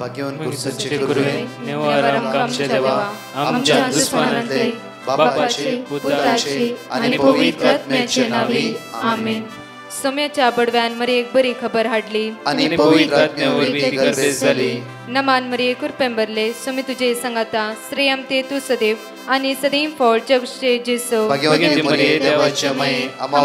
भाग्यवान कुर्साचे करुवे निवार आमच्या देवा आमच्या दुश्मनांतले बापाचे पुत्राचे आणि पवित्र आत्म्याचे नावे आमेन. सोम्याच्या बडव्यान मरी एक बरी खबर हाडली आणि पवित्र आत्म्यावर ती गर्भेस झाली. नमान मरी कुरपेंबरले सोमी तुझे संगाता श्रेयम ते तू सदैव आणि सदैव फळ जगचे जेसो. भाग्यवती मरिये देवाच्या माये आम्हा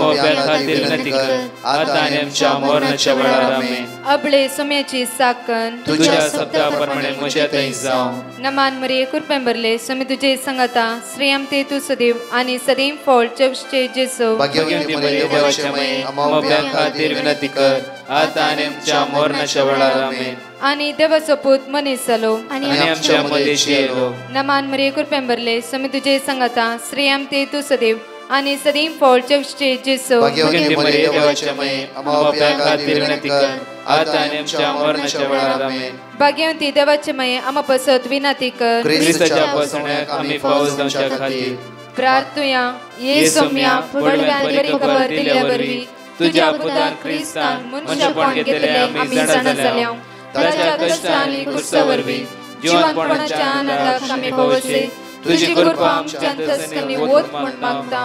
खातीर विनंती कर आता आणि आमच्या मरणाच्या वेळार आमेन. अबळे सोम्याची साकन तुझ्या शब्दाप्रमाणे म्हज्या थंय जावं. नमान मरी कुरपेंबरले सोमी तुझे संगाता श्रेयम ते तू सदैव आणि सदैव फळ जगचे जेसो. भाग्यवती मरिये देवाच्या माये आम्हा खातीर विनंती कर आता आणि आमच्या मरणाच्या वेळार आमेन. आणि देवाचो पूत मनीस जालो आणि आमच्या मदेशी येलो. नमान मरी कुरपेंबरले सोमी तुझे संगाता श्रेयम ते तू सदैव आणि सदैव फळ जगचे जेसो. भाग्यवती मरिये देवाच्या माये आम्हा खातीर विनंती कर आता आणि आमच्या मरणाच्या वेळार आमेन. भाग्यवती देवाचे माये आम्हा पसत विनंती कर ख्रिस्ताच्या पासण्याक आम्ही पावस जावच्या खातीर प्रार्थुया. ये सोम्या बडव्यान बरी खबर दिल्या वरवी तुझ्या पुतान ख्रिस्तान मनुष्यपण घेतले आम्ही जाणा जाल्या. ताच्या कष्टांनी कुर्सावरवी जीवनपणाच्या आनंदाक आम्ही पावसे. तुझी कृपा आमच्या अंतस्करणी वोत म्हण मागता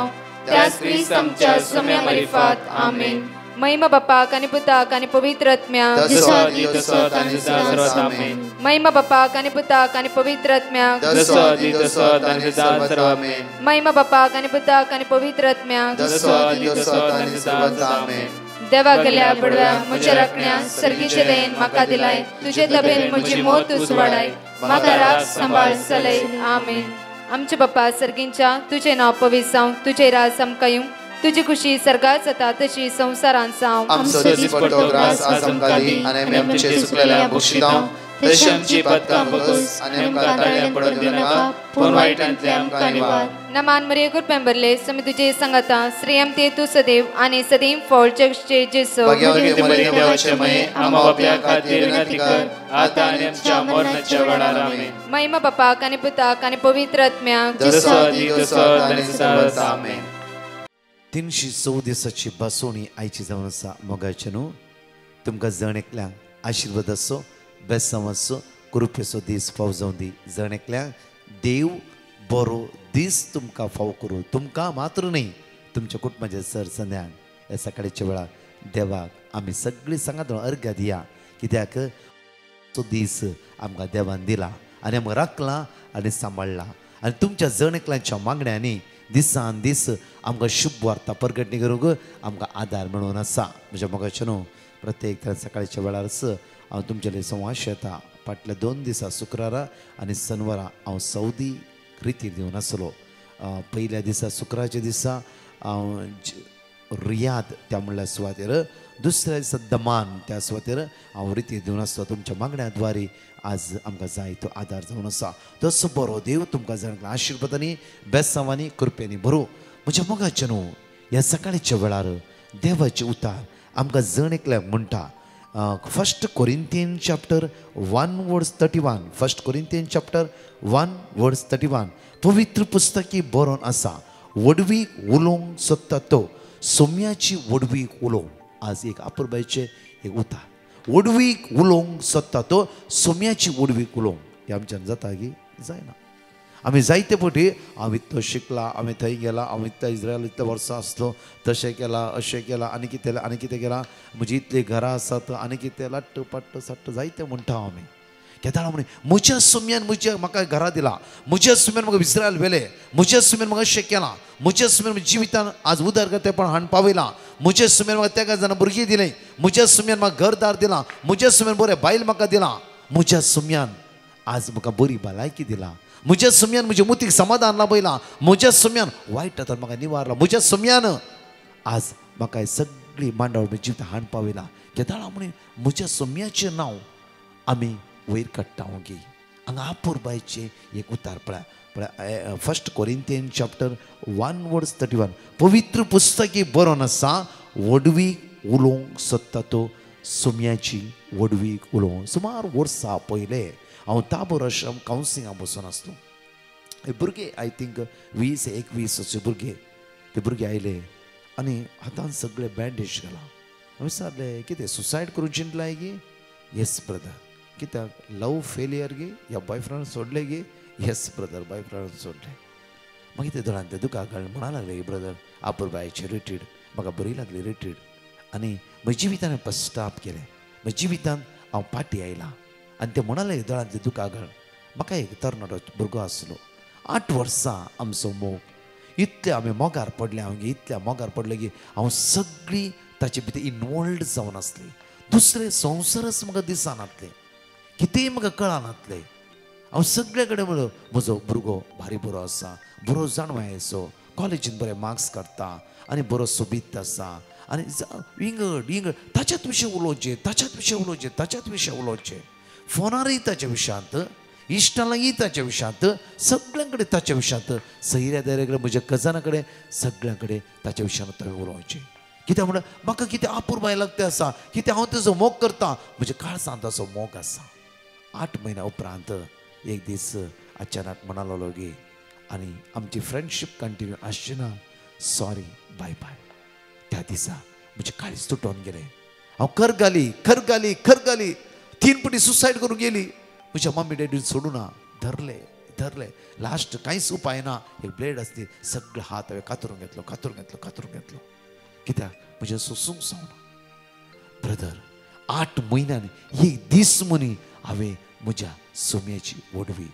त्याच ख्रिस्त आमच्या सोम्या मरिफात आमेन. महिमा बापाक आणि पुताक आणि पवित्र आत्म्याक महिमा बापाक आणि पुताक आणि पवित्र आत्म्याक महिमा बापाक आणि पुताक आणि पवित्र आत्म्याक देवा गेल्या बडव्या म्हज्या राखण्या सर्गीचे देन म्हाका दिलाय. तुझे तबेन म्हजी मोत तूं वाडाय म्हाका राख सांबाळ चलय आमेन. आमचे बाप्पा सर्गींच्या तुझे नाव पवित्र जावं. तुझे राज आमकां येवं. तुझी खुशी सर्गात जाता तशी संसारांत जावं. आमचो दिसपट्टो ग्रास आज आमकां दी आनी आमी आमचे सुकलेल्या बक्षितां तशी आमची पातकां बगस आनी आमकां ताळ्यां पडूंक दिनाका पूण वायटांतले आमकां निवार. नमान मरिये कुरपेंबरले सोमी तुझे संगाता श्रेयम ते तू सदैव आणि सदैव फळ जगचे जेसो. भाग्यवती मरिये देवाचे माये आम्हा बापया खातीर विनंती कर आता आनी आमच्या मरणाच्या वेळार आमेन. महिमा बापाक आणि पुताक आणि पवित्र आत्म्याक आमेन. 314 दिसाची बसोवणी आयची जावन आसा. मोगाचे न्हू तुमकां जण एकल्यांक आशिर्वाद आसो बेसांव आसो कृपेचो दीस फाव जावं दी. जण एकल्यांक देव बरो दीस तुमकां फाव करूं. तुमकां मात्र न्ही तुमच्या कुटुंबाच्या सर संध्यान ह्या सकाळच्या वेळार देवाक आमी सगळीं सांगात अर्घ्य दिया. कित्याक तो दीस आमकां देवान दिला आनी आमकां राखला आनी सांबाळला. आनी तुमच्या जण एकल्यांच्या मागण्यांनी दिसान दीस आमकां शुभ वार्ता परगटणी करूंक आमकां आदार मेळून आसा. म्हज्या मोगाचे न्हू प्रत्येक सकाळच्या वेळार हांव तुमचे संवाद येता. फाटल्या 2 दिसा शुक्रारा आनी शनवारा हांव सौदी रितीर दिवन आसलो. पयल्या दिसा शुक्राच्या दिसा हांव रियाद त्या म्हणल्यार सुवातेर, दुसऱ्या दिसा दमान त्या सुवातेर हांव रितीर दिवन आसलो. तुमच्या मागण्या द्वारे आज आमकां जाय तो आदार जावन आसा. तसो बरो देव तुमकां जाण आशिर्वादांनी बेसांवांनी कृपेनी भरो. म्हज्या मोगाचे न्हू ह्या सकाळच्या वेळार देवाचे उतार आमकां जण एकल्याक म्हणटा. 1 Corinthians chapter 1:31 1 Corinthians chapter 1:31 पवित्र पुस्तकी बरोवन आसा. वडवीक उलोवंक सोदता तो सोम्याची वडवीक उलोवं. आज एक अपुरबायचे एक उतार. वडवीक उलोवंक सोदता तो सोम्याची वडवीक उलोवं. हे आमच्यान जाता की जायना. आमी जायते फावटी हांव इतलो शिकला, हांवें थंय गेला, हांव इतलो इस्रायल इतले वर्सां आसलो, तशें केलां अशें केलां आनी कितें केलां, म्हजी इतली घरां आसात आनी कितें लाट्ट पट्ट सट्ट जायते म्हणटा हांव. आमी केदाळ म्हणे म्हज्या सोम्यान म्हाका घरां दिलां, म्हज्या सोम्यान म्हाका इस्रायल व्हेले, म्हज्या सोम्यान म्हाका अशें केलां, म्हज्या सोम्यान जिवितान आज उदरगतेपण हाण पावयलां, म्हज्या सोम्यान म्हाका तेका जाणां भुरगीं दिलें, म्हज्या सोम्यान म्हाका घरदार दिलां, म्हज्या सोम्यान बरें बायल म्हाका दिलां, म्हज्या सोम्यान आज म्हाका बरी भलायकी दिलां, म्हज्या सोम्यान म्हज्या मुतीक समाधान लाभयलां, म्हज्या सोम्यान वायट जाता म्हाका निवारला, म्हज्या सोम्यान आज म्हाका सगळी मांडावळ जिवितां हाण पावयलां. केदाळ म्हणे म्हज्या सोम्याचें नांव आमी वयर काडटा ओगी. हांगा अपुरबायचे एक उतार पळय 1 Corinthians chapter 1:31 पवित्र पुस्तकी बरोवन आसा. वडवीक उलोवंक सोदता तो सोम्याची वडवीक उलोवं. सुमार वर्सां पयले हांव ताबोर आश्रम कावन्सिलिंगाक बसून आसलो. हे भुरगे आय थिंक 20-21 अशे भुरगे ते भुरगे आयले आनी हातान सगळे बँडेज घाला. हांवें विचारलें कितें सुसायड करून चिंतलाय की? Yes brother. कित्याक लव फेलियर गे या बॉयफ्रेंड सोडले गे येस ब्रदर बॉयफ्रेंड सोडले मागीर ते दोळान ते दुकां घालून म्हणा लागले ब्रदर आपुरबायेचे रिट्रीट म्हाका बरी लागली रिट्रीट आनी म्हज्या जिवितान हांवें पश्चाताप केलें म्हज्या जिवितान हांव फाटी आयलां आनी ते म्हणाले दोळान ते दुकां घाल म्हाका एक तरणाटो भुरगो आसलो 8 वर्सां आमचो मोग इतले आमी मोगार पडले हांव इतल्या मोगार पडले की हांव सगळी ताचे भितर इनवॉल्ड जावन आसली दुसरे संवसारच म्हाका दिसनातले कितेंय म्हाका कळनातले हांव सगळे कडेन म्हणलो म्हजो भुरगो भारी बरो आसा बरो जाणवायेचो कॉलेजीन बरे मार्क्स काडटा आनी बरो सोबीत आसा आनी विंगड ताच्याच विशयी उलोवचें ताच्याच विशयी उलोवचें फोनारय ताच्या विशयांत इश्टां लागीं ताच्या विशयांत सगळ्यां कडेन ताच्या विशयांत सयऱ्या दायऱ्या कडेन म्हज्या कजना कडेन सगळ्यां कडेन ताच्या विशयान थंय उलोवचें कित्याक म्हणल्यार म्हाका कितें आपुरबाय लागता आसा कितें हांव तेजो मोग करता म्हज्या काळजांत ताचो मोग आसा 8 म्हयन्या उपरांत एक दीस अचानक म्हणा लागलो गे आनी आमची फ्रेंडशीप कंटिन्यू आसची ना सॉरी बाय बाय त्या दिसा म्हजें काळीज तुटोन गेलें हांव खर घाली 3 फावटी सुसायड करून गेली म्हज्या मम्मी डॅडीन सोडूना धरले लास्ट कांयच उपाय ना एक ब्लेड आसली सगळे हात हांवें कातरून घेतलो कित्याक म्हजें सोसूंक जावना ब्रदर 8 म्हयन्यान एक दीस मनी हांवें म्हज्या सोम्याची वडवी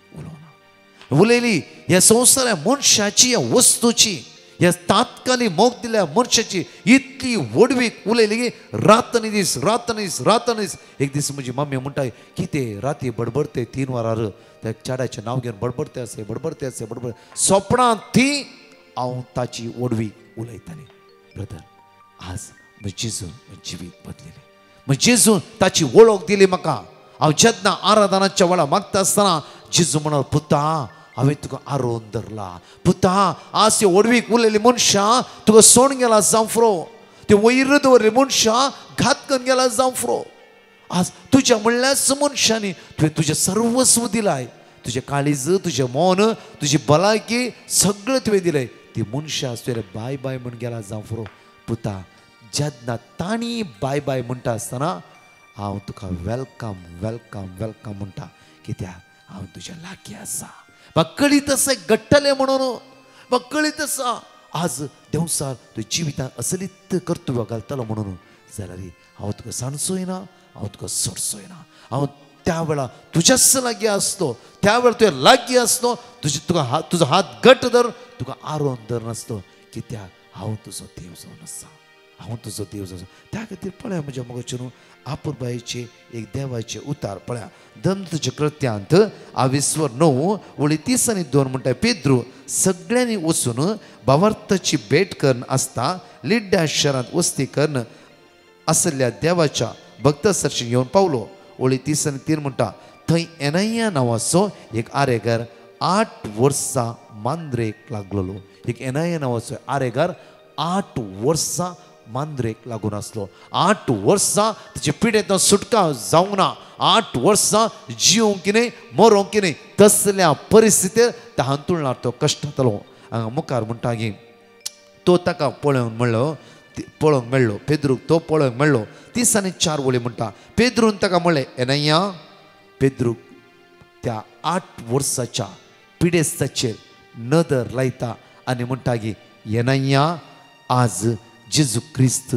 उलयली ह्या संवसारा मनशाची ह्या वस्तूची ह्या तात्कालीन मोग दिल्या मनशाची इतली वडवी उलयली की रातनीस एक दीस म्हजी मम्मी म्हणटा कितें राती बडबडते 3 वरार त्या चेड्याचें नांव घेवन बडबडते असे सोपणांत ती हांव ताची वडवी उलयताली ब्रदर आज म्हजें जेजून जिवीत बदलिलें म्हजें जेजून ताची वळख दिली म्हाका हांव जेन्ना आराधनाच्या वेळा मागता आसतना जेजू म्हणलो पुता हांवें तुका आरोन धरला पुता आज ह्यो वडवीक उलयली मनशां तुका सोड गेला जांफ्रो ते वयर दवरले मनशां घात करून गेला जांफ्रो आज तुज्या म्हणल्याच मनशांनी तुवें तुजें सर्वस्व दिलाय तुजें काळीज तुजें मन तुजी भलायकी सगळें तुवें दिलें ती मनशां तुवें बाय बाय म्हण गेला जांफ्रो पुता जेन्ना ताणी बाय बाय म्हणटा आसतना हांव तुका वेलकम म्हणटा कित्याक हांव तुज्या लागीं आसा म्हाका कळीत आसा घडटलें म्हणून म्हाका कळीत आसा आज देवसार तुज्या जिवितांत असलीत कर्तव्य घालतलो म्हणून जाल्यार हांव तुका सांडचोय ना हांव तुका सोडचोय ना हांव त्या वेळा तुज्याच लागीं आसलो त्या वेळा तुज्या लागीं आसलो तुजो हात घट्ट धर तुका आरोन धर नासलो कित्याक हांव तुजो देव जावन आसा त्या खातीर पळया म्हज्या मोगाचेर आपुरबायेचे एक देवाचे उतार पळया दंतच्या कृत्यांत 29:30-2 म्हणटा पेद्रू सगळ्यांनी वचून भावार्थाची भेट करून आसता लिड्ड्या शहरांत वस्ती करून आसल्या देवाच्या भक्तासरशी घेवन पावलो 30:3 म्हणटा थंय एनैया नांवाचो एक आरेगार 8 वर्सां मांद्रेक लागलेलो एक एनैया नांवाचो आरेगार 8 वर्सां मांद्रेक लागून आसलो 8 वर्सां ताचे पिडेंत सुटका जावंक ना 8 वर्सां जिवंक की न्ही मरोंक की न्ही तसल्या परिस्थितीर त्या हांतुरणार तो कश्टातलो हांगा मुखार म्हणटा की तो ताका पळोवंक मेळ्ळो पेद्रूक तो पळोवंक मेळ्ळो 3:4 वळी म्हणटा पेद्रून ताका म्हणलें एनैया पेद्रूक त्या 8 वर्साच्या पिडेस्ताचेर नदर लायता आनी म्हणटा की एनैया आज जेजू क्रिस्त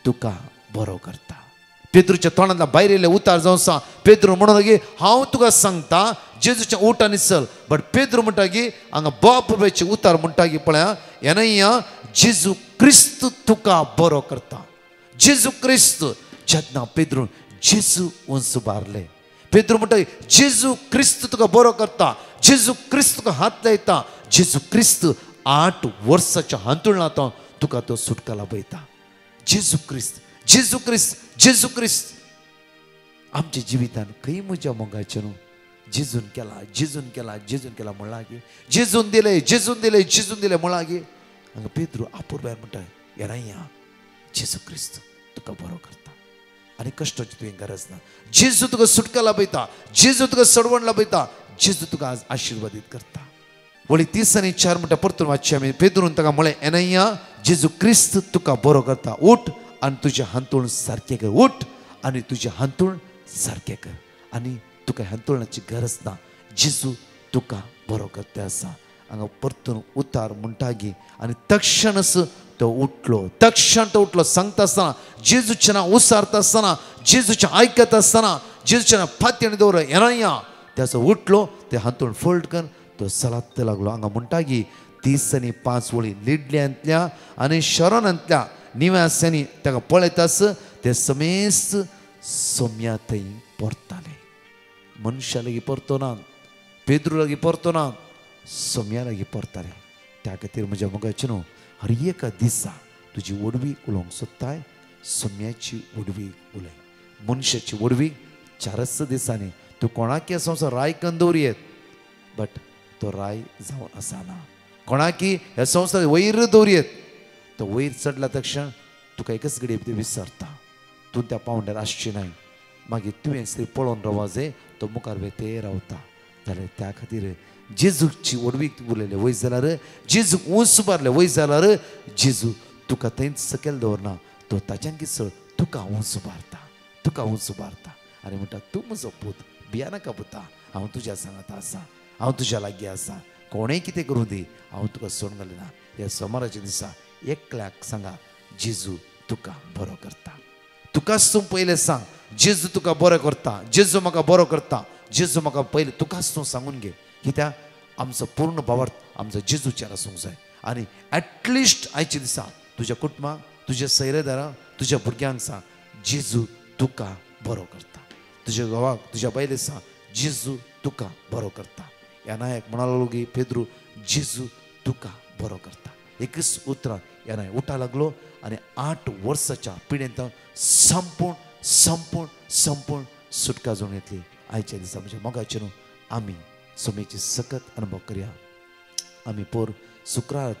तुका बरो करता पेद्रूच्या तोंडांतल्या भायर येयले उतार जावन आसा पेद्रू म्हणून की हांव तुका सांगता जेजूच्या ओटांनी चल बट पेद्रू म्हणटा की हांगा बापूबायचे उतार म्हणटा की पळया एनैया जेजू क्रिस्त तुका बरो करता जेजू क्रिस्त जेन्ना पेद्रून जेजू वंस बारले पेद्रू म्हणटा जेजू क्रिस्त तुका बरो करता जेजू क्रिस्त तुका हात लायता जेजू क्रिस्त 8 वर्साच्या हांतुरणांत तुका तो सुटका लाभयता जेजू क्रिस्त आमच्या जिवितान खंय म्हज्या मोगाचें जेजून केला म्हणला की जेजून दिले म्हणला की हांगा पेद्रू आपुरबाय म्हणटा एनैया जेजू क्रिस्त तुका बरो करता आनी कश्टाची तुवें गरज ना जेजू तुका सुटका लाभयता जेजू तुका सडवण लाभयता जेजू तुका आज आशिर्वादीत करता 30:4 म्हणटा परतून वाचचें आमी पेद्रून ताका म्हळें एनैया जेजू क्रिस्त तुका बरो करता उठ आनी तुजें हांतूळ सारकें कर उठ आनी तुजें हांतूळ सारकें कर आनी तुका हांतोळण्याची गरज ना. जेजू तुका बरो करता आसा. हांगा परतून उतार म्हणटागी आनी तक्षणच तो उठलो. तक्षण तो उठलो सांगता आसतना, जेजूचें नांव उसारता आसतना, जेजूचें आयकता आसतना, जेजूचें नांव फात्यान दवर येनाया त्याचो उठलो. ते हांतूळ फोल्ड कर तो चलत लागलो. हांगा म्हणटागी 30 आनी 5 वळी लिडल्यांतल्या आनी शरणंतल्या निवास्यांनी ताका पळयतास ते समेस्त सोम्या थंय परताले. मनशा लागीं परतोना, पेद्रू लागीं परतोना, सोम्या लागीं परताले. त्या खातीर म्हज्या मोगाचें न्हू, हर एका दिसा तुजी वडवीक उलोवंक सोदताय, सोम्याची वडवीक उलय. मनशाची वडवीक 4 दिसांनी तूं कोणाक संवसार राय करून दवरियेत, बट तो राय जावन आसना. कोणाकी ह्या संवसार वयर दवरियेत, तो वयर चडला तक्षण तुका एकच घडये विसरता. तूं त्या पावंड्यार आसची न्हय. मागीर तुवें थंय पळोवन रावा जे तो मुखार वेते रावता. जाल्यार त्या खातीर जेजूची वडवीक उलयले वयर जाल्यार, जेजूक उंच उबारले वयर जाल्यार, जेजू तुका थंयच सकयल दवरना, तो ताच्यान कितें तुका उंच उबारता, तुका उंच उबारता. आनी म्हणटा तूं म्हजो पूत, भिया नाका पुता, हांव तुज्या सांगात आसा, हांव तुज्या लागीं आसा. कोणेंय कितें करूं दी, हांव तुका सोडून घालिना. ह्या सोमाराच्या दिसा एकल्याक सांगा, जेजू तुका बरो करता. तुकाच तूं पयलें सांग, जेजू तुका बरो करता, जेजू म्हाका बरो करता, जेजू म्हाका पयलें तुकाच तूं सांगून घे. कित्याक आमचो पूर्ण भावार्थ आमचो जेजूचेर आसूंक जाय. आनी एटलिस्ट आयच्या दिसा तुज्या कुटुंबाक, तुज्या सैरेदारांक, तुज्या भुरग्यांक सांग, जेजू तुका बरो करता. तुज्या घोवाक, तुज्या बायलेक सांग, जेजू तुका बरो करता. ह्या नायक म्हणालो की पेद्रू, जेजू तुका बरो करता. एकच उतरां ह्या नाय उठा लागलो आनी 8 वर्साच्या पिडेंत संपूर्ण संपूर्ण संपूर्ण सुटका जावन येतली. आयच्या दिसा म्हणजे मोगाचें न्हू, आमी सोमेची सकत अनुभव करया. आमी पोर शुक्रार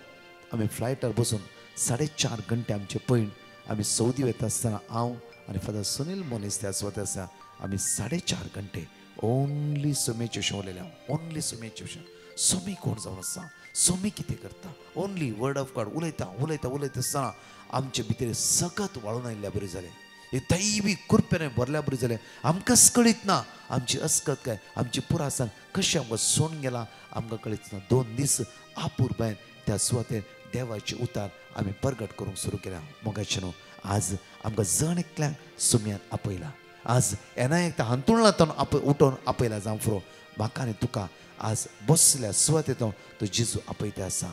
आमी फ्लायटार बसून 4.5 घंटे आमचे पयण आमी सौदी वयता आसतना हांव आनी फादर सुनील मोनीस त्या स्वता आसा, आमी 4.5 घंटे ओन्ली सोमेचे विशय उलयले. ओन्ली सोमेचे विशय. सोमी कोण जावन आसा, सोमी कितें करता, ओन्ली वर्ड ऑफ गॉड उलयता उलयता उलयता आसतना आमचे भितर सकत वाळून आयिल्ल्या बरें जालें. एक दैवी कृपेने भरल्या बरें जालें. आमकांच कळीत ना आमची अस्कत काय, आमची पुरासान कशें आमकां सोडून गेला आमकां कळीत ना. 2 दीस आपुरबायन त्या सुवातेर देवाचे उतार आमी प्रगट करूंक सुरू केल्या. मोगाचें न्हू, आज आमकां जण एकल्यांक सोम्यान आपयला. आज येना एकता हांतुळांतून उठोवन आपयला जावं फुरो. म्हाका आनी तुका आज बसल्या सुवातेंत तो जेजू आपयता आसा.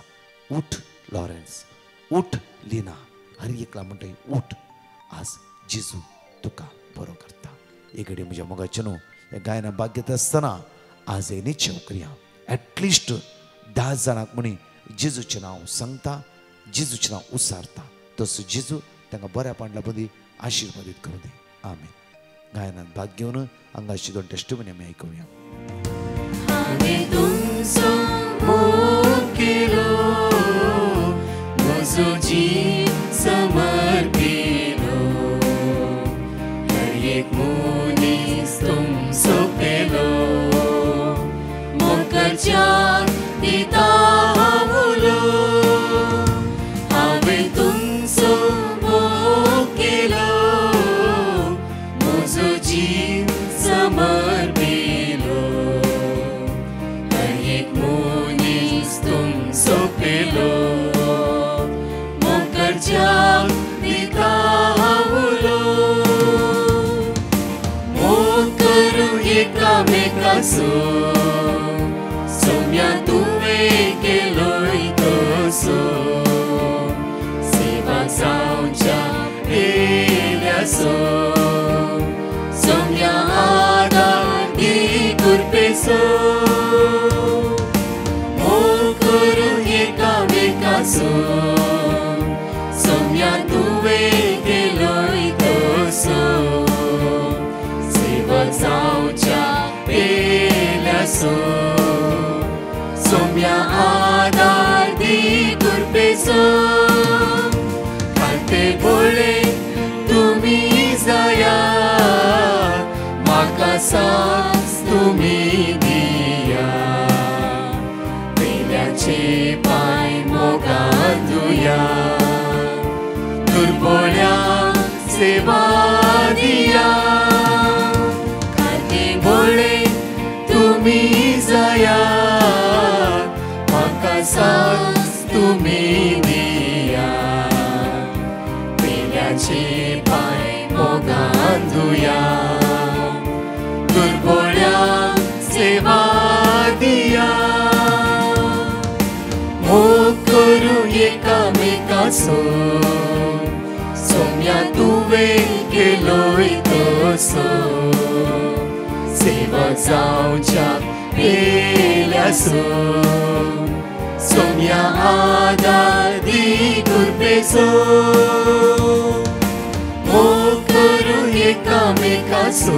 उठ लॉरेन्स, उठ लिना, हर एकला म्हणटा उठ, आज जेजू तुका बरो करता. एक घडी म्हज्या मोगाचें न्हू, हे गायना भाग घेता आसतना आज हे निश्चय करया. एटलिस्ट 10 जाणांक म्हणी जेजूचें नांव सांगता, जेजूचें नांव उसारता. तसो जेजू तांकां बऱ्या पांडल्या मदीं आशिर्वादीत करूं दी. आमीन. गायनात भाग घेवन हांगाची 2 टेस्टिमनी आमी आयकुया. हांवें तुमचो मोग केलो, म्हजो जीव समर्पिलो, हर एक मनीस तुमचो पेलो, मोगाच्या दिता हांवलो. हांवें तुमचो मोग केलो, म्हजो जीव समर्पिलो, हर एक मनीस तुमचो पेलो, मोगाच्या दिता हांवलो. मोग करूं एकामेकाचो, सोम्या तुवें केलोय तसो, सेवा जावच्या पेल्यासो, सोम्या आदार दी कृपेचो. मोग करूं एकामेकाचो, सोम्या तुवें केलोय तसो, सेवा जावच्या पेल्यासो, सोम्या आदार दी कृपेचो. खाते बोळे तुमी जाया, म्हाका सास तुमी दिया, पेल्याचे पांय मोगातुया, दुर्बळ्या सेवा दिया. खाते बोळे तुम्ही दिया पेल्याचे पाय मोगांधुया दुर्बळ्यांक सेवा दिया मोग करू एकामेकाचो सोम्या तुवे केलोय तसो सेवा जावच्या पेल्यासो सोम्या आदार दी कृपेचो मोग करू एकामेकाचो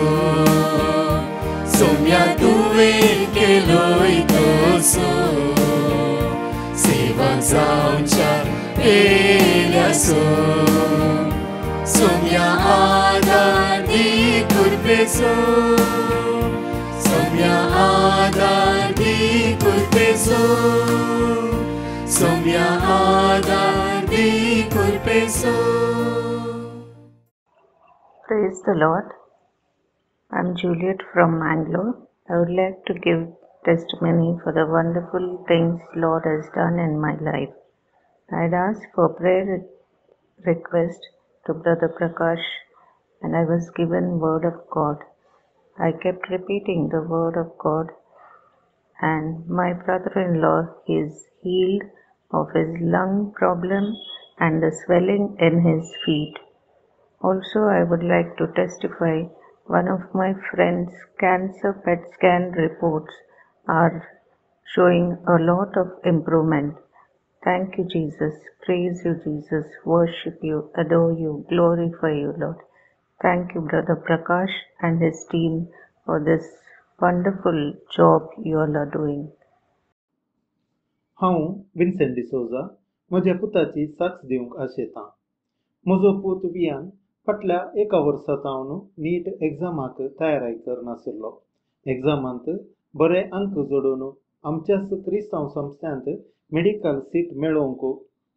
सोम्या तुवे केलोय तसो सेवा जावच्या पेल्यासो सोम्या आदार दी कृपेचो सोम्या आदार दी कृपेचो सोम्या आदार दी कृपेचो. Praise the Lord. I'm Juliet from Mangalore. I would like to give testimony for the wonderful things Lord has done in my life. I had asked for prayer request to Brother Prakash and I was given word of God. I kept repeating the word of God and my brother-in-law is healed of his lung problem and the swelling in his feet. Also, I would like to testify one of my friend's cancer PET scan reports are showing a lot of improvement. Thank you, Jesus. Praise you, Jesus. Worship you, adore you, glorify you, Lord. Thank you, Brother Prakash and his team for this wonderful job you all are doing. हांव Vincent D'Souza म्हज्या पुताची साक्ष दिवंक आशेतां. म्हजो पूत वियान फाटल्या एका वर्सांतावन नीट एग्जामाक तयारी करनासलो. एग्जामांत बरे अंक जोडून आमच्याच क्रिस्तांव संस्थांत मेडिकल सीट मेळोवंक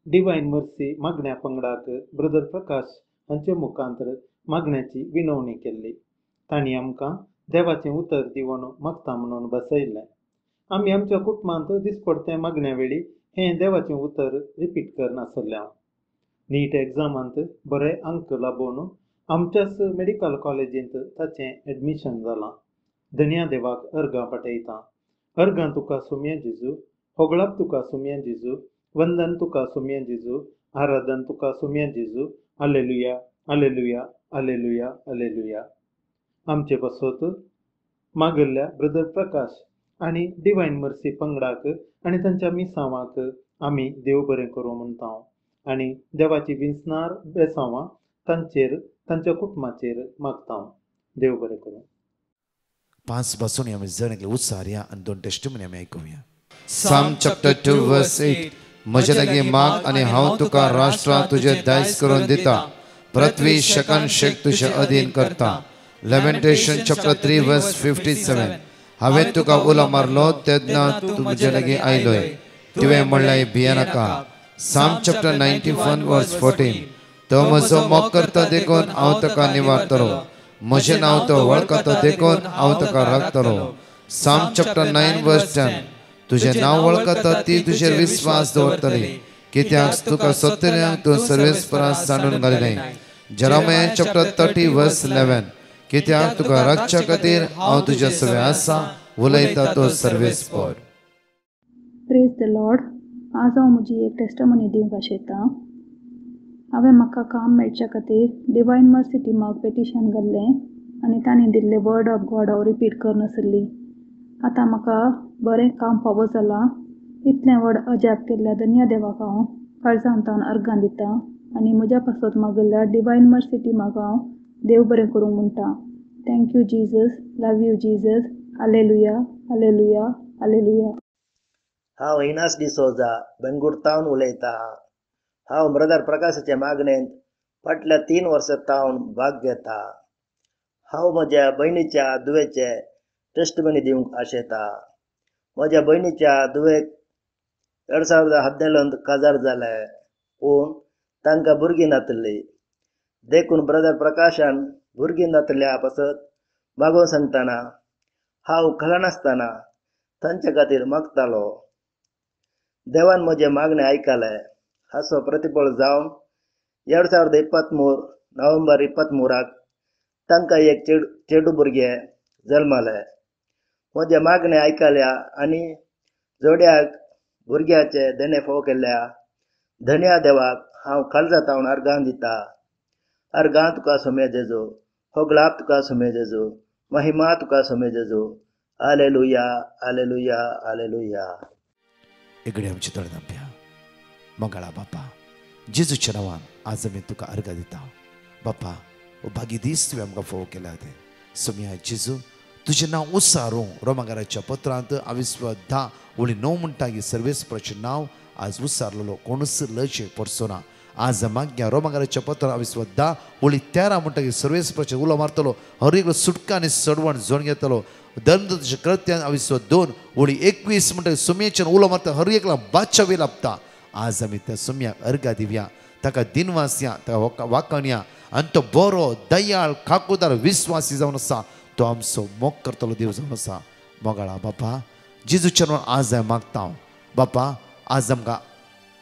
डिवायन मर्सी मागण्या पंगडाक ब्रदर प्रकाश हांचे मुखांतर मागण्याची विनवणी केल्ली. तांणी आमकां देवाचें उतर दिवन मागता म्हणून बसयल्लें. आमी आमच्या कुटुंबांत दिसपडते मागण्या वेळी हें देवाचें उतर रिपीट करनासल्ल्या. नीट एग्जामांत बरे अंक लाबून आमच्याच मेडिकल कॉलेजींत ताचें एडमिशन जालां. धन्या देवाक अर्गां पाठयतां. अर्गां तुका सुम्या जेजू, होगळाप तुका सुम्या जेजू, वंदन तुका सुम्या जेजू, आराधन तुका सुम्या जेजू. Hallelujah, hallelujah, hallelujah, hallelujah. आमचे बसत मागल्ल्या ब्रदर प्रकाश आनी डिवायन मर्सी पंगडाक आनी तांच्या मिसांवाक आमी देव बरें करूं म्हणटा आनी देवाची विंसणार बेसांवां तांचेर तांच्या कुटुंबाचेर मागता. देव बरें करूं. 5 बसून आमी जण उत्साहया आनी 2 टेस्टिमनी आमी आयकुया. Psalm chapter 2 verse 8. म्हजे लागीं माग आनी हांव तुका राष्ट्रां तुजे दायज करून दिता. पृथ्वी शकन शेक तुजे अधीन करता. Lamentation chapter 3 verse 57. हांवें तुका उलो मारलो तेन्ना तूं म्हजे लागीं आयलोय. तुवें म्हणलें भिये नाका. Psalm chapter 91 verse 14. तो म्हजो मोग करता देखून हांव ताका निवारतलो. म्हजें नांव तो वळखता देखून हांव ताका राखतलो. Psalm chapter 9 verse 10. तुजें नांव वळखता ती तुजेर विस्वास दवरतली. कित्याक तुका सत्तऱ्यांक तूं सर्वेस्परांत सांडून घालिलें. Jeremiah chapter 30 verse 11. कित्याक तुका राखच्या खातीर हांव तुज्या सवे आसा, उलयता तो सर्वेस्पर. Praise the Lord. आज हांव म्हजी एक टेस्टमनी दिवंक आशेतां. हांवें म्हाका काम मेळच्या खातीर डिवायन मर्सी टिमाक पेटिशन घाल्लें आनी तांणी दिल्लें वर्ड ऑफ गॉड हांव रिपीट करनासली. आतां म्हाका बरें काम फावो जालां. इतलें व्हड अजाप केल्ल्या धन्य देवाक हांव काळजांतान अर्गां दितां आनी म्हज्या पासत मागल्ल्या डिवायन मर्सी टिमाक हांव देव बरें करूं म्हणटा. Thank you Jesus. Love you Jesus. Hallelujah, hallelujah, hallelujah. हांव इनास डिसोजा बेंगुर्तावन उलयतां. हांव ब्रदर प्रकाशाचे मागणेंत फाटल्या 3 वर्सां भाग घेता. हांव म्हज्या भयणीच्या दुवेचे टेस्टमनी दिवंक आशेतां. म्हज्या भयणीच्या दुवेक 2017 काजार जालें, पूण तांकां भुरगीं नातलीं. देखून ब्रदर प्रकाशान भुरगीं नातल्या पासत मागोवंक सांगतना हांव खला नासतना तांचे खातीर मागतालो. देवान म्हजे मागणें आयकलें हाचो प्रतिफळ जावन 2023 नोव्हेंबर 23 तांकां एक चेडूं भुरगें जल्मलें. म्हजे मागणें आयकल्या आनी जोड्याक भुरग्याचे देणे फोव केल्ल्या धन्या देवाक हांव काळजांतल्यान अर्गां दिता. अर्गां तुका सोमे जेजू, होगलाप तुका सोमे जेजू, महिमा तुका सोमे जेजू. Hallelujah, hallelujah, hallelujah. एगडे आमचे तळनाप्या मंगळा बापा जेजूच्या नांवान आज आमी तुका अर्घ दिता. बापा बागी दीस तुवें आमकां फोव केला ते सोम्या जेजू तुजें नांव उसारूं रोमाकाराच्या पत्रांत 10 उणी 9 म्हणटा की सर्वेस्पराचें नांव आज उसारलेलो कोणूच लचे पडचो आज माग्या रोमाकाराच्या पत्रांत 10 उणी 13 म्हणटा की सर्वेस्पराचेर उलो मारतलो हर एक सुटका आनी सडवण जोड घेतलो. धर्मदूताच्या कृत्यान 2 उणी 21 म्हणटा सोम्याचेर उलो मारता हर एकला बादशा वे लाभता. आज आमी त्या सोम्याक अर्घा दिवया ताका दिनवास या ताका वाकण्या आनी तो बरो दयाळ खाकूदार विस्वासी जावन आसा तो आमचो मोग करतलो देव जावन आसा. मोगाळा बापा जेजूच्या नांवान आज हांव मागता बापा आज आमकां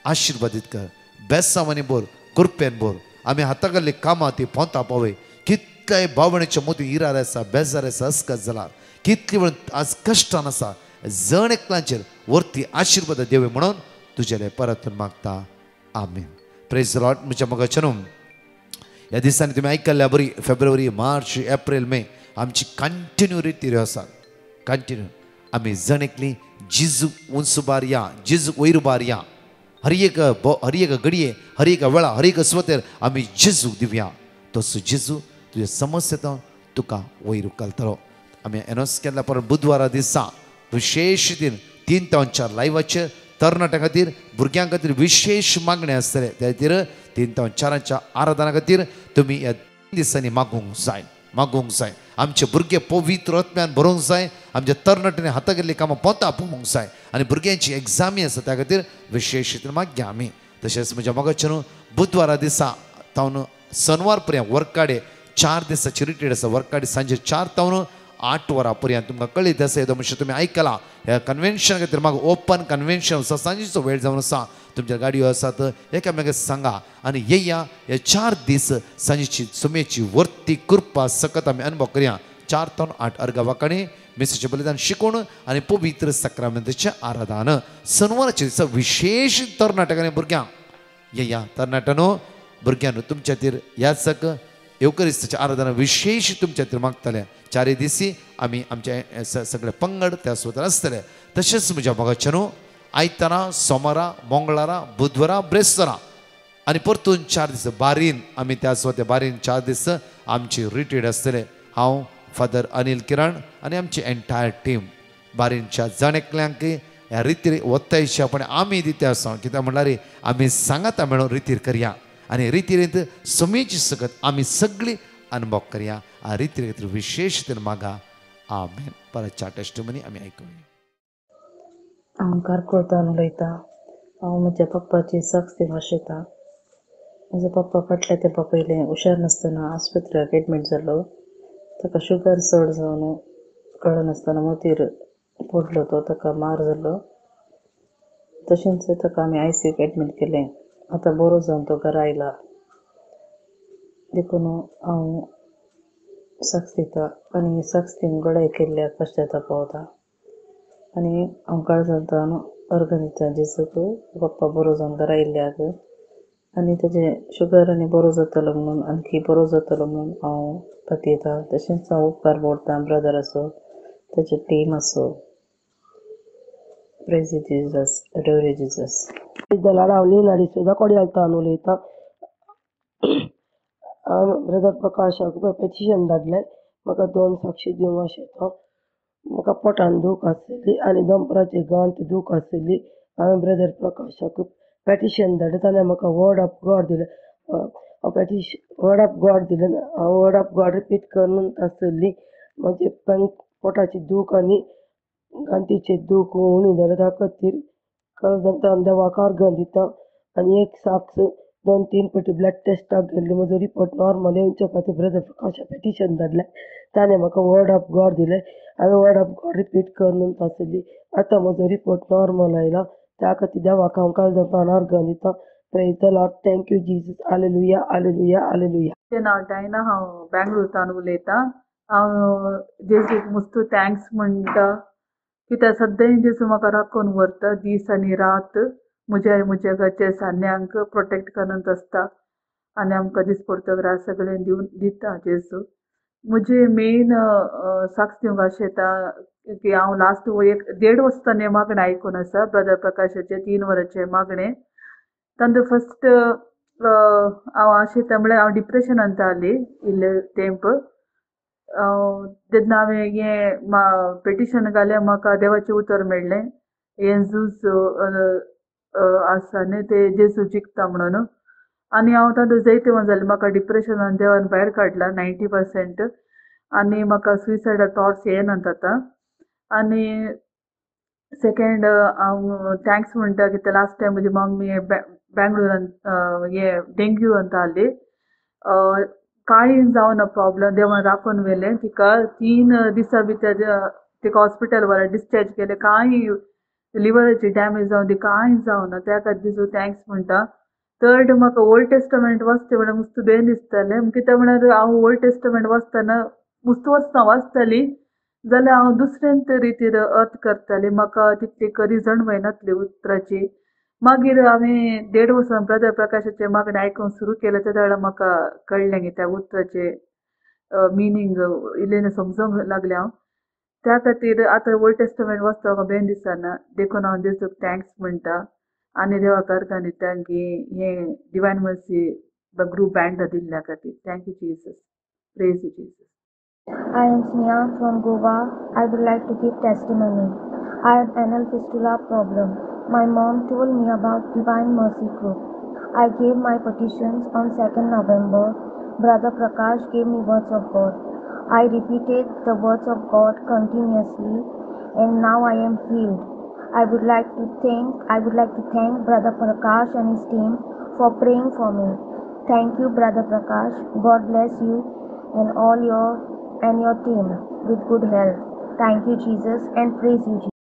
आशिर्वादीत कर बेसांवानी बोर कृपेन बोर आमी हाता घाल्ली कामां ती पोंता पावय. कितल्याय भावणेच्या मोती इरार आसा बेजार आसा अस्कत जाला कितली वेळ आज कश्टान आसा जण एकल्यांचेर वरती आशिर्वाद देवे म्हणून तुजेले परतून मागता. आमीन. Praise the Lord. म्हज्या मोगाच्या न्हू ह्या दिसांनी तुमी आयकल्ल्या बरी फेब्रुवारी मार्च एप्रील मे आमची कंटिन्यू रिती आसा. कंटिन्यू आमी जण एकली जिजू उंचबार या जिजू वैरबार या हर एक घडये हर एक वेळा हर एक स्वतेर आमी जेजू दिवया. तसो जेजू तुजे समस्येत तुका वैरू घालतलो. आमी एनोस केल्ल्या परत बुधवारा दिसा विशेष दिन 3 ते 4 लायव्हाचेर तरणाट्यां खातीर भुरग्यां खातीर विशेष मागणें आसतले. त्या खातीर 3 ते 4 आराधना खातीर तुमी ह्या 3 दिसांनी मागूंक जाय. आमचे भुरगे पवित्र आत्म्यान भरोंक जाय. आमच्या तरणाट्यांनी हाता गेल्ली कामां पोंता पोवंक जाय आनी भुरग्यांची एग्जामी आसा त्या खातीर विशेष रितीन मागया आमी. तशेंच म्हज्या मोगाच्यान बुधवारा दिसा तावन शनवार पर्यंत वर्काडे 4 दिसाची रिट्रीट आसा. वर्काडे सांजे 4 तावन 8 वरां पर्यंत तुमकां कळीत आसा येदो म्हणचे तुमी आयकला. ह्या कन्वेन्शन खातीर म्हाका ओपन कन्वेन्शन आसा सांजेचो वेळ जावन आसा. तुमच्या गाडयो आसात एकामेकाक सांगा आनी येया. हे 4 दीस सांजेची सोमेची वर्ती कृपा सकत आमी अनुभव करया. 4 ते 8 अर्घ वाकाणी मिसाचें बलिदान शिकोवन आनी पवित्र सक्रामेंताचें आराधन. शनवाराच्या दिसा विशेष तरणाट्यांनी भुरग्यांक येया. तरणाट्यानो भुरग्यांनो तुमच्या खातीर याचक येवकरिस्ताचें आराधना विशेष तुमच्या खातीर मागतले. 4 दिसी आमी आमचे सगळे पंगड त्या सुवातेर आसतले. तशेंच म्हज्या मोगाच्यानो आयतारा सोमारा मंगळारा बुधवारा ब्रेस्तारा आनी परतून 4 दीस बारीन आमी त्या सुवातेर बारीन 4 दीस आमची रिट्रीट आसतले. हांव फादर अनिल किरण आनी आमची एंटायर टीम बारीनच्या जण एकल्यांक ह्या रितीर वत्तायशेपणे आमी दिता आसा. कित्याक म्हणल्यार आमी सांगाता मेळून रितीर करया आनी रितीरींत सोमेची सकत आमी सगळीं अनुभव करया. आ रितीर खातीर विशेष तर मागा. आमेन. परतच्या टेस्टिमनी आमी आयकुया. हांव कारकुळतान उलयतां. हांव म्हज्या पप्पाची सक्ती भाशयतां. म्हजो पप्पा फाटल्या तेंपा पयलें हुशार नासतना आस्पत्र्याक एडमीट जालो. ताका शुगर चड जावन कळनासतना मोतीर पडलो तो ताका मार जालो. तशेंच ताका आमी ICUक एडमीट केलें. आतां बरो जावन तो घरा आयला. देखून हांव सक्स दितां आनी सक्तीन गडाय केल्ल्याक पश्चाताप पावता आनी हांव काळजांतल्यान अर्घ दितां जेजूक पप्पा बरो जावन घरा आयिल्ल्याक आनी तेजे शुगर आनी बरो जातलो म्हणून आणखी बरो जातलो म्हणून हांव पातयतां. तशेंच हांव उपकार मोडटां ब्रदर आसूं तेजे टीम आसूं. Praise Jesus. Adore Jesus. दलाल हांव लिनाडी सुद्दां कोड्यालतान उलयतां. ब्रदर प्रकाशाक पेटिशन धाडलें. म्हाका 2 साक्षी दिवंक आशिल्लो. म्हाका पोटान दूख आसली आनी दंपराची गांठ दूख आसली. हांवें ब्रदर प्रकाशाक पेटिशन धाडलें ताणें म्हाका वर्ड ऑफ गॉड दिलें. वर्ड ऑफ गॉड दिलें. हांव वर्ड ऑफ गॉड रिपीट करून आसली. म्हजे पोटाची दूख आनी गांठीचें दूख उणी जालें. त्या खातीर काळजांतल्यान देवाक अर्घ दितां आनी एक साक्ष 2-3 फावटी ब्लड टेस्टाक गेल्ली. म्हजो रिपोर्ट नॉर्मल येवच्या खातीर ब्रदर प्रकाशाक पेटिशन धाडलें. ताणें म्हाका वर्ड ऑफ गॉड दिलें. हांवें वर्ड ऑफ गॉड रिपीट करून आसली. आतां म्हजो रिपोर्ट नॉर्मल आयला. त्या खातीर देवाक हांव काळजां अर्घ दितां. Praise the Lord. Thank you Jesus. Hallelujah hallelujah hallelujah. म्हजें नांव डायना. हांव बँगलोरसान उलयतां. हांव जेजूक मस्त थँक्स म्हणटा कित्याक सद्दां जेजू म्हाका राखून व्हरता दीस आनी रात. म्हज्या घरच्या सान्यांक प्रोटेक्ट करत आसता आनी आमकां दिसपडटो सगळें दिता जेजू. म्हजें मेन साक्ष दिवंक आशेता की हांव लास्ट 1.5 वर्सांनी मागणें आयकून आसा ब्रदर प्रकाशाचें 3 वरांचें मागणें. तांचो फस्ट हांव आशेता म्हळ्यार हांव डिप्रेशनांत जाली इल्ले तेंप. तेन्ना हांवें हें पेटिशन घालें. म्हाका देवाचें उतर मेळ्ळें जेजूस आसा न्ही ते जेजू जिखता म्हणून. आनी हांव तातूंत जायते जालें. म्हाका डिप्रेशनान देवान भायर काडला 90%. आनी म्हाका सुइसायडल थॉट्स येनात आतां. आनी सेकेंड हांव थँक्स म्हणटा कित्याक लास्ट टायम म्हजी मम्मी बँगलोरान डेंग्यू जाली. कांय जावना प्रॉब्लम. देवान राखून व्हेलें तिका. 3 दिसां भितर तिका हॉस्पिटल व्हरून डिस्चार्ज केलें. कांय लिव्हराची डॅमेज जावन ती कांय जावना. त्या खातीर थँक्स म्हणटा. थर्ड म्हाका ओल्ड टेस्टमेंट वाचचें म्हळ्यार मस्त बेन दिसतालें. कित्याक म्हळ्यार हांव ओल्ड टेस्टमेंट वाचतना मस्त वर्सां वाचताली जाल्यार हांव दुसऱ्यांत रितीर अर्थ करताली. म्हाका तितली रिजण मेळनासली उतराची. मागीर हांवें 1.5 वर्सान ब्रदर प्रकाशाचें मागणें आयकूंक सुरू केलें. त्या वेळार म्हाका कळ्ळें की त्या उतराचें मिनींग इल्लें समजूंक लागलें हांव. त्या खातीर आतां ओल्ड टेस्टमेंट वाचता म्हाका बेन दिसना. देखून हांव जेजूक थँक्स म्हणटा आनी देवाक अर्घ दिता की हें डिवायन मर्सी ग्रूप बँड दिल्ल्या खातीर. Thank you Jesus. Praise you Jesus. I am Sneha from Goa. I would like to give testimony. I had anal fistula problem. My mom told me about Divine Mercy Group. I gave my petitions on 2nd November. Brother Prakash gave me words of God. I repeated the words of God continuously and now I am healed. I would like to thank Brother Prakash and his team for praying for me. Thank you, Brother Prakash. God bless you and all your team with good health. Thank you, Jesus, and praise you, Jesus.